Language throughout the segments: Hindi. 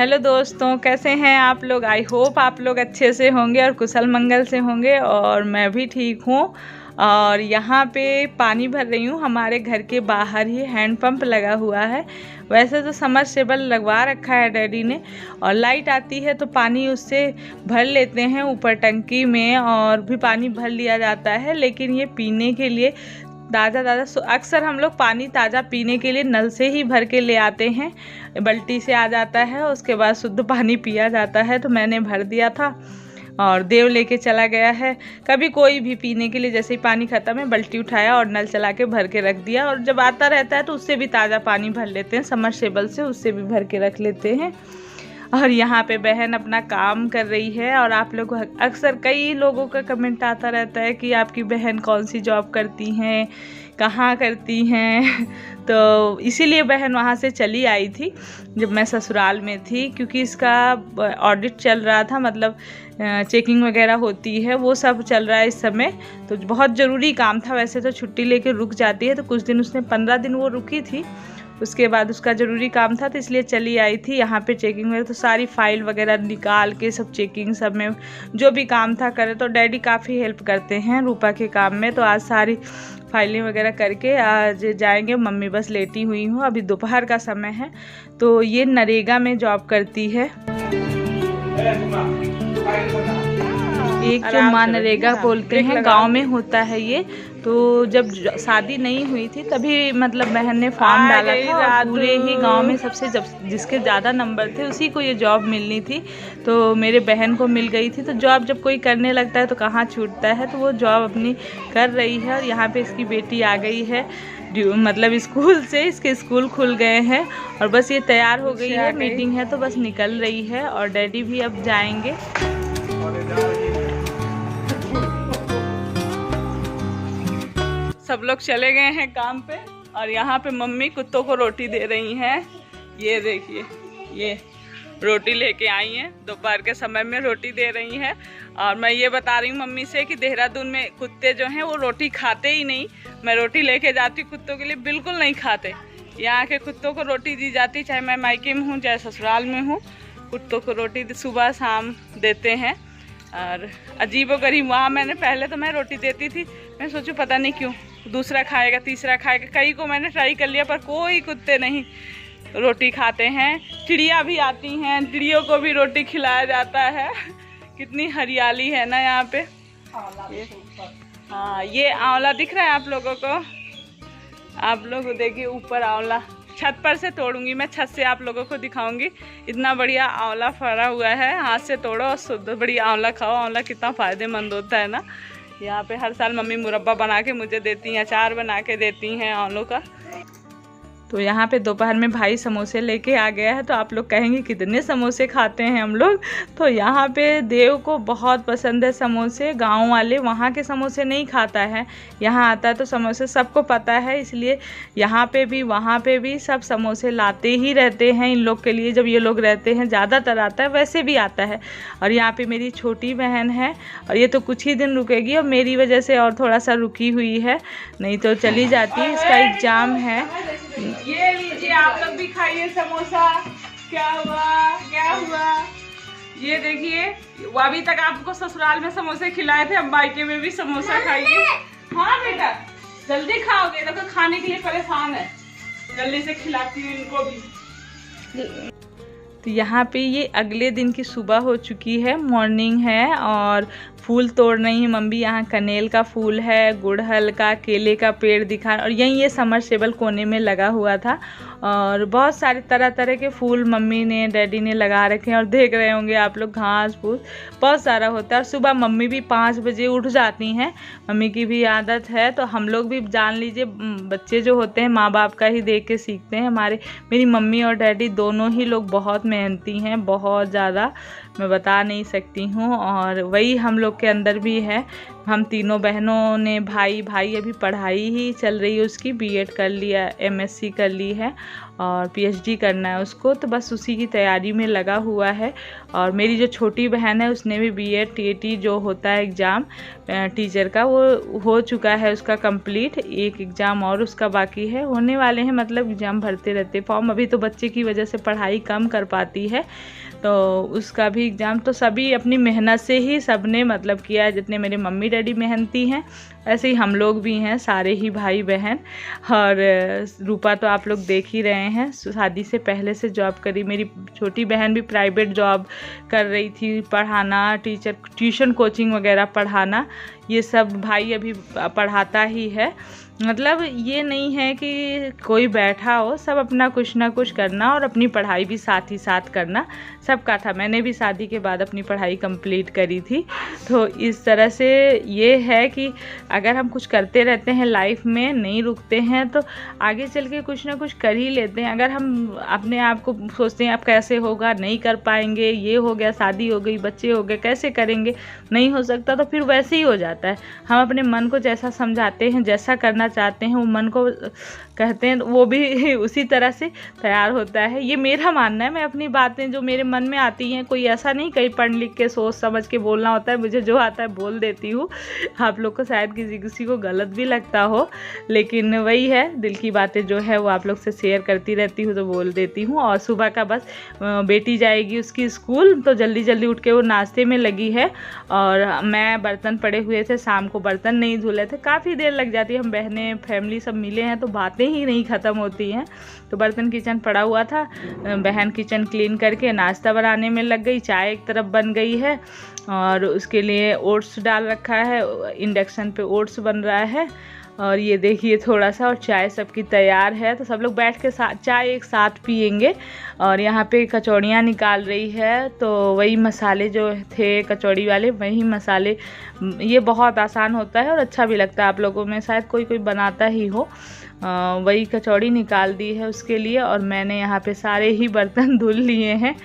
हेलो दोस्तों, कैसे हैं आप लोग। आई होप आप लोग अच्छे से होंगे और कुशल मंगल से होंगे। और मैं भी ठीक हूँ। और यहाँ पे पानी भर रही हूँ। हमारे घर के बाहर ही हैंडपंप लगा हुआ है। वैसे तो समरसेबल लगवा रखा है डैडी ने, और लाइट आती है तो पानी उससे भर लेते हैं ऊपर टंकी में, और भी पानी भर लिया जाता है। लेकिन ये पीने के लिए ताज़ा अक्सर हम लोग पानी ताज़ा पीने के लिए नल से ही भर के ले आते हैं। बाल्टी से आ जाता है, उसके बाद शुद्ध पानी पिया जाता है। तो मैंने भर दिया था और देव लेके चला गया है। कभी कोई भी पीने के लिए जैसे ही पानी ख़त्म है बाल्टी उठाया और नल चला के भर के रख दिया। और जब आता रहता है तो उससे भी ताज़ा पानी भर लेते हैं, समरसेबल से उससे भी भर के रख लेते हैं। और यहाँ पे बहन अपना काम कर रही है। और आप लोग अक्सर कई लोगों का कमेंट आता रहता है कि आपकी बहन कौन सी जॉब करती हैं, कहाँ करती हैं। तो इसीलिए बहन वहाँ से चली आई थी जब मैं ससुराल में थी, क्योंकि इसका ऑडिट चल रहा था, मतलब चेकिंग वगैरह होती है, वो सब चल रहा है इस समय। तो बहुत ज़रूरी काम था। वैसे तो छुट्टी लेके रुक जाती है, तो कुछ दिन उसने 15 दिन वो रुकी थी। उसके बाद उसका ज़रूरी काम था तो इसलिए चली आई थी। यहाँ पे चेकिंग में तो सारी फाइल वगैरह निकाल के सब चेकिंग सब में जो भी काम था करे। तो डैडी काफ़ी हेल्प करते हैं रूपा के काम में। तो आज सारी फाइलें वगैरह करके आज जाएंगे। मम्मी बस लेटी हुई हूँ, अभी दोपहर का समय है। तो ये नरेगा में जॉब करती है। एक जो माँ नरेगा बोलते हैं, गांव में होता है ये। तो जब शादी नहीं हुई थी तभी मतलब बहन ने फॉर्म डाला था, और पूरे ही गांव में सबसे जिसके ज़्यादा नंबर थे उसी को ये जॉब मिलनी थी। तो मेरे बहन को मिल गई थी। तो जॉब जब कोई करने लगता है तो कहाँ छूटता है। तो वो जॉब अपनी कर रही है। और यहाँ पे इसकी बेटी आ गई है, मतलब स्कूल से। इसके स्कूल खुल गए हैं और बस ये तैयार हो गई है। मीटिंग है तो बस निकल रही है। और डैडी भी अब जाएंगे। सब लोग चले गए हैं काम पे, और यहाँ पे मम्मी कुत्तों को रोटी दे रही हैं। ये देखिए, ये रोटी लेके आई हैं, दोपहर के समय में रोटी दे रही हैं। और मैं ये बता रही हूँ मम्मी से कि देहरादून में कुत्ते जो हैं वो रोटी खाते ही नहीं। मैं रोटी लेके जाती हूँ कुत्तों के लिए, बिल्कुल नहीं खाते। यहाँ के कुत्तों को रोटी दी जाती, चाहे मैं मायके में हूँ चाहे ससुराल में हूँ, कुत्तों को रोटी सुबह शाम देते हैं। और अजीबोगरीब, वहाँ मैंने पहले तो मैं रोटी देती थी, मैं सोचूं पता नहीं क्यों दूसरा खाएगा तीसरा खाएगा। कई को मैंने ट्राई कर लिया पर कोई कुत्ते नहीं रोटी खाते हैं। चिड़िया भी आती हैं, चिड़ियों को भी रोटी खिलाया जाता है। कितनी हरियाली है ना यहाँ पे। हाँ, ये आंवला दिख रहा है आप लोगों को। आप लोग देखिए ऊपर आंवला, छत पर से तोड़ूंगी मैं, छत से आप लोगों को दिखाऊंगी। इतना बढ़िया आंवला फरा हुआ है, हाथ से तोड़ो और शुद्ध बढ़िया आंवला खाओ। आंवला कितना फ़ायदेमंद होता है ना। यहाँ पे हर साल मम्मी मुरब्बा बना के मुझे देती हैं, अचार बना के देती हैं आंवलों का। तो यहाँ पे दोपहर में भाई समोसे लेके आ गया है। तो आप लोग कहेंगे कितने समोसे खाते हैं हम लोग। तो यहाँ पे देव को बहुत पसंद है समोसे। गांव वाले वहाँ के समोसे नहीं खाता है, यहाँ आता है तो समोसे सबको पता है। इसलिए यहाँ पे भी वहाँ पे भी सब समोसे लाते ही रहते हैं इन लोग के लिए। जब ये लोग रहते हैं ज़्यादातर आता है, वैसे भी आता है। और यहाँ पर मेरी छोटी बहन है, और ये तो कुछ ही दिन रुकेगी, और मेरी वजह से और थोड़ा सा रुकी हुई है, नहीं तो चली जाती। इसका एग्ज़ाम है। ये लीजिए, आप लोग भी खाइए समोसा। क्या हुआ क्या हुआ। ये देखिए, अभी तक आपको ससुराल में समोसे खिलाए थे, अब मायके में भी समोसा खाइए। हाँ बेटा, जल्दी खाओगे, तो खाने के लिए परेशान है। जल्दी से खिलाती हूँ इनको भी। तो यहाँ पे ये अगले दिन की सुबह हो चुकी है, मॉर्निंग है। और फूल तोड़ रही है मम्मी। यहाँ कनेल का फूल है, गुड़हल का, केले का पेड़ दिखा। और यहीं ये समरसेबल कोने में लगा हुआ था। और बहुत सारे तरह तरह के फूल मम्मी ने डैडी ने लगा रखे हैं। और देख रहे होंगे आप लोग घास फूस बहुत सारा होता है। और सुबह मम्मी भी 5 बजे उठ जाती हैं, मम्मी की भी आदत है। तो हम लोग भी जान लीजिए, बच्चे जो होते हैं माँ बाप का ही देख के सीखते हैं। मेरी मम्मी और डैडी दोनों ही लोग बहुत मेहनती हैं, बहुत ज़्यादा, मैं बता नहीं सकती हूँ। और वही हम लोग के अंदर भी है। हम तीनों बहनों ने, भाई अभी पढ़ाई ही चल रही है उसकी, बीएड कर लिया, एमएससी कर ली है और पीएचडी करना है उसको, तो बस उसी की तैयारी में लगा हुआ है। और मेरी जो छोटी बहन है उसने भी बीएड टीएटी जो होता है एग्ज़ाम टीचर का, वो हो चुका है उसका कंप्लीट, एक एग्ज़ाम और उसका बाकी है, होने वाले हैं, मतलब एग्ज़ाम भरते रहते फॉर्म। अभी तो बच्चे की वजह से पढ़ाई कम कर पाती है, तो उसका भी एग्ज़ाम, तो सभी अपनी मेहनत से ही सब ने मतलब किया है। जितने मेरे मम्मी डैडी मेहनती हैं ऐसे ही हम लोग भी हैं, सारे ही भाई बहन। और रूपा तो आप लोग देख ही रहे हैं, शादी से पहले से जॉब करी। मेरी छोटी बहन भी प्राइवेट जॉब कर रही थी, पढ़ाना, ट्यूशन कोचिंग वगैरह पढ़ाना, ये सब भाई अभी पढ़ाता ही है। मतलब ये नहीं है कि कोई बैठा हो, सब अपना कुछ ना कुछ करना और अपनी पढ़ाई भी साथ ही साथ करना सबका था। मैंने भी शादी के बाद अपनी पढ़ाई कंप्लीट करी थी। तो इस तरह से ये है कि अगर हम कुछ करते रहते हैं लाइफ में, नहीं रुकते हैं, तो आगे चल के कुछ ना कुछ कर ही लेते हैं। अगर हम अपने आप को सोचते हैं अब कैसे होगा, नहीं कर पाएंगे, ये हो गया, शादी हो गई, बच्चे हो गए, कैसे करेंगे, नहीं हो सकता, तो फिर वैसे ही हो जाता है। हम अपने मन को जैसा समझाते हैं, जैसा करना चाहते हैं, वो मन को कहते हैं, वो भी उसी तरह से तैयार होता है। ये मेरा मानना है, मैं अपनी बातें जो मेरे मन में आती हैं, कोई ऐसा नहीं कहीं पढ़ लिख के सोच समझ के बोलना होता है, मुझे जो आता है बोल देती हूँ। आप लोग को शायद किसी को गलत भी लगता हो, लेकिन वही है, दिल की बातें जो है वो आप लोग से शेयर करती रहती हूँ, तो बोल देती हूँ। और सुबह का बस बेटी जाएगी उसकी स्कूल, तो जल्दी जल्दी उठ के वो नाश्ते में लगी है, और मैं बर्तन पड़े हुए थे, शाम को बर्तन नहीं धुले थे, काफ़ी देर लग जाती है, हम बहनें फैमिली सब मिले हैं तो बातें ही नहीं ख़त्म होती हैं। तो बर्तन किचन पड़ा हुआ था, बहन किचन क्लीन करके नाश्ता बनाने में लग गई, चाय एक तरफ बन गई है और उसके लिए ओट्स डाल रखा है, इंडक्शन पे ओट्स बन रहा है। और ये देखिए थोड़ा सा, और चाय सबकी तैयार है, तो सब लोग बैठ के चाय एक साथ पियेंगे। और यहाँ पे कचौड़ियाँ निकाल रही है, तो वही मसाले जो थे कचौड़ी वाले, वही मसाले, ये बहुत आसान होता है और अच्छा भी लगता है। आप लोगों में शायद कोई बनाता ही हो। वही कचौड़ी निकाल दी है उसके लिए, और मैंने यहाँ पे सारे ही बर्तन धुल लिए हैं।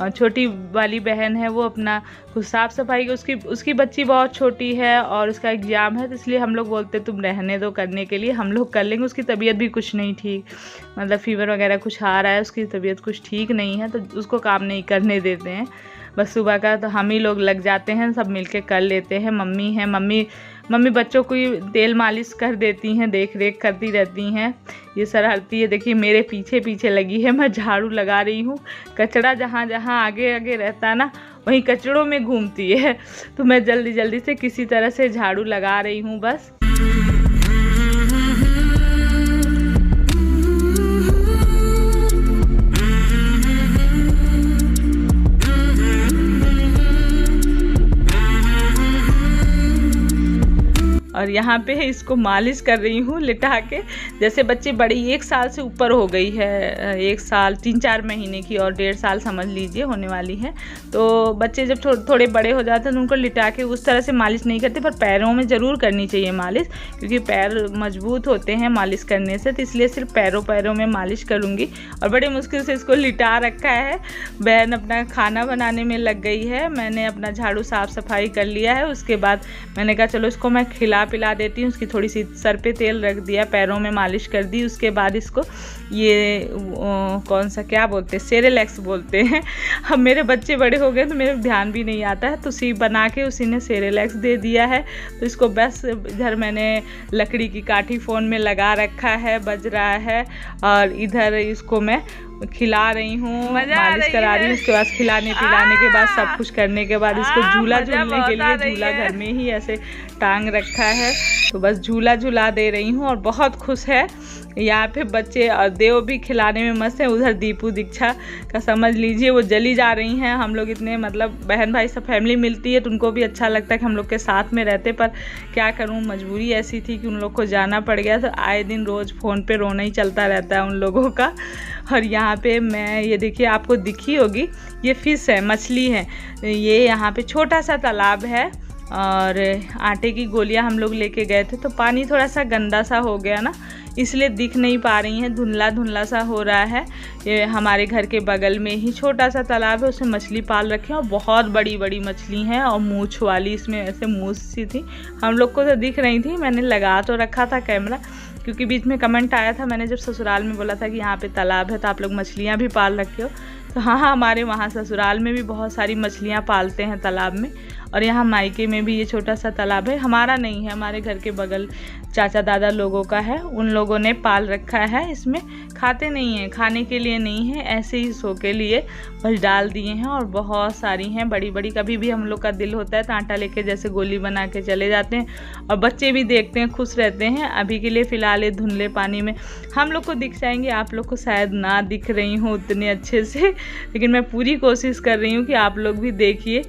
छोटी वाली बहन है वो अपना कुछ साफ़ सफाई, उसकी बच्ची बहुत छोटी है और उसका एग्ज़ाम है, तो इसलिए हम लोग बोलते तुम रहने दो करने के लिए, हम लोग कर लेंगे। उसकी तबीयत भी कुछ नहीं ठीक, मतलब फीवर वगैरह कुछ आ रहा है, उसकी तबीयत कुछ ठीक नहीं है, तो उसको काम नहीं करने देते हैं। बस सुबह का तो हम ही लोग लग जाते हैं, सब मिलके कर लेते हैं। मम्मी है, मम्मी बच्चों को तेल मालिश कर देती हैं, देख रेख करती रहती हैं। ये शरारती है, देखिए मेरे पीछे पीछे लगी है, मैं झाड़ू लगा रही हूँ। कचरा जहाँ जहाँ आगे आगे रहता है ना, वहीं कचड़ों में घूमती है, तो मैं जल्दी जल्दी से किसी तरह से झाड़ू लगा रही हूँ बस। और यहाँ पे इसको मालिश कर रही हूँ लिटा के। जैसे बच्चे बड़ी 1 साल से ऊपर हो गई है, 1 साल 3-4 महीने की, और 1.5 साल समझ लीजिए होने वाली है। तो बच्चे जब थोड़े बड़े हो जाते हैं तो उनको लिटा के उस तरह से मालिश नहीं करते, पर पैरों में ज़रूर करनी चाहिए मालिश, क्योंकि पैर मजबूत होते हैं मालिश करने से। तो इसलिए सिर्फ पैरों में मालिश करूँगी। और बड़े मुश्किल से इसको लिटा रखा है। बहन अपना खाना बनाने में लग गई है, मैंने अपना झाड़ू साफ़ सफाई कर लिया है। उसके बाद मैंने कहा चलो इसको मैं पिला देती हूँ। उसकी थोड़ी सी सर पे तेल रख दिया, पैरों में मालिश कर दी। उसके बाद इसको ये कौन सा क्या बोलते हैं, सेरेलैक्स बोलते हैं। अब मेरे बच्चे बड़े हो गए तो मेरे ध्यान भी नहीं आता है, तो उसी बना के उसी ने सेरेलैक्स दे दिया है। तो इसको बस इधर मैंने लकड़ी की काठी फ़ोन में लगा रखा है, बज रहा है, और इधर इसको मैं खिला रही हूँ, मालिश करा रही हूँ। उसके बाद खिलाने पिलाने के बाद सब कुछ करने के बाद इसको झूला झूलने के लिए झूला घर में ही ऐसे टांग रखा है, तो बस झूला झूला दे रही हूँ। और बहुत खुश है यहाँ पे बच्चे, और देव भी खिलाने में मस्त है। उधर दीपू दीक्षा का समझ लीजिए वो जली जा रही हैं। हम लोग इतने मतलब बहन भाई सब फैमिली मिलती है तो उनको भी अच्छा लगता है कि हम लोग के साथ में रहते, पर क्या करूँ, मजबूरी ऐसी थी कि उन लोग को जाना पड़ गया। तो आए दिन रोज़ फ़ोन पे रोना ही चलता रहता है उन लोगों का। और यहाँ पे मैं ये देखिए, आपको दिखी होगी, ये फ़िश है, मछली है। ये यहाँ पे छोटा सा तालाब है और आटे की गोलियां हम लोग लेके गए थे, तो पानी थोड़ा सा गंदा सा हो गया ना, इसलिए दिख नहीं पा रही हैं, धुंधला धुंधला सा हो रहा है। ये हमारे घर के बगल में ही छोटा सा तालाब है, उसमें मछली पाल रखे हैं और बहुत बड़ी बड़ी मछली हैं और मूछ वाली, इसमें ऐसे मूछ सी थी, हम लोग को तो दिख रही थी। मैंने लगा तो रखा था कैमरा, क्योंकि बीच में कमेंट आया था, मैंने जब ससुराल में बोला था कि यहाँ पे तालाब है तो आप लोग मछलियाँ भी पाल रखे हो, तो हाँ हमारे वहाँ ससुराल में भी बहुत सारी मछलियाँ पालते हैं तालाब में। और यहाँ मायके में भी ये छोटा सा तालाब है, हमारा नहीं है, हमारे घर के बगल चाचा दादा लोगों का है, उन लोगों ने पाल रखा है। इसमें खाते नहीं हैं, खाने के लिए नहीं है, ऐसे ही शो के लिए बस डाल दिए हैं। और बहुत सारी हैं बड़ी बड़ी, कभी भी हम लोग का दिल होता है तो आटा लेके जैसे गोली बना के चले जाते हैं, और बच्चे भी देखते हैं, खुश रहते हैं। अभी के लिए फ़िलहाल ये धुंधले पानी में हम लोग को दिख जाएंगे, आप लोग को शायद ना दिख रही हूँ उतने अच्छे से, लेकिन मैं पूरी कोशिश कर रही हूँ कि आप लोग भी देखिए।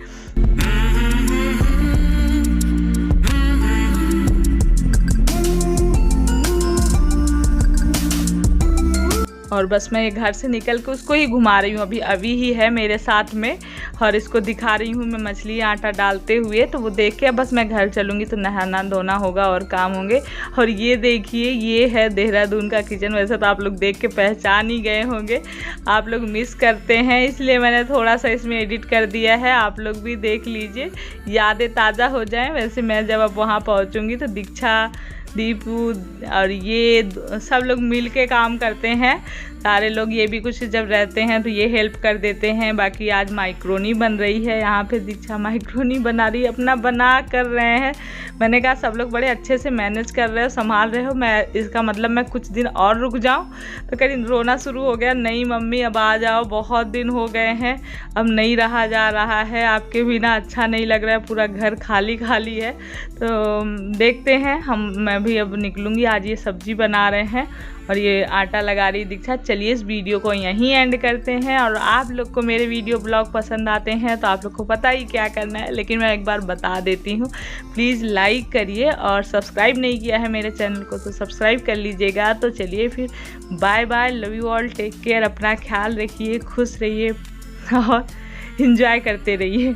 और बस मैं ये घर से निकल के उसको ही घुमा रही हूँ, अभी ही है मेरे साथ में, और इसको दिखा रही हूँ मैं मछली आटा डालते हुए। तो वो देख के बस मैं घर चलूँगी तो नहाना धोना होगा और काम होंगे। और ये देखिए, ये है देहरादून का किचन। वैसे तो आप लोग देख के पहचान ही गए होंगे, आप लोग मिस करते हैं इसलिए मैंने थोड़ा सा इसमें एडिट कर दिया है, आप लोग भी देख लीजिए, यादें ताज़ा हो जाएँ। वैसे मैं जब अब वहाँ पहुँचूँगी तो दीक्षा, दीपू और ये सब लोग मिल के काम करते हैं सारे लोग। ये भी कुछ जब रहते हैं तो ये हेल्प कर देते हैं। बाकी आज माइक्रोनी बन रही है, यहाँ पे दीक्षा माइक्रोनी बना रही है, अपना बना कर रहे हैं। मैंने कहा सब लोग बड़े अच्छे से मैनेज कर रहे हो, संभाल रहे हो, मैं इसका मतलब मैं कुछ दिन और रुक जाऊँ। तो कहीं रोना शुरू हो गया, नहीं मम्मी अब आ जाओ, बहुत दिन हो गए हैं, अब नहीं रहा जा रहा है, आपके बिना अच्छा नहीं लग रहा है, पूरा घर खाली खाली है। तो देखते हैं मैं भी अब निकलूँगी। आज ये सब्जी बना रहे हैं और ये आटा लगा रही दीक्षा। चलिए इस वीडियो को यहीं एंड करते हैं। और आप लोग को मेरे वीडियो ब्लॉग पसंद आते हैं तो आप लोग को पता ही क्या करना है, लेकिन मैं एक बार बता देती हूँ, प्लीज़ लाइक करिए और सब्सक्राइब नहीं किया है मेरे चैनल को तो सब्सक्राइब कर लीजिएगा। तो चलिए फिर bye bye, love you all, take care, अपना ख्याल रखिए, खुश रहिए और इन्जॉय करते रहिए।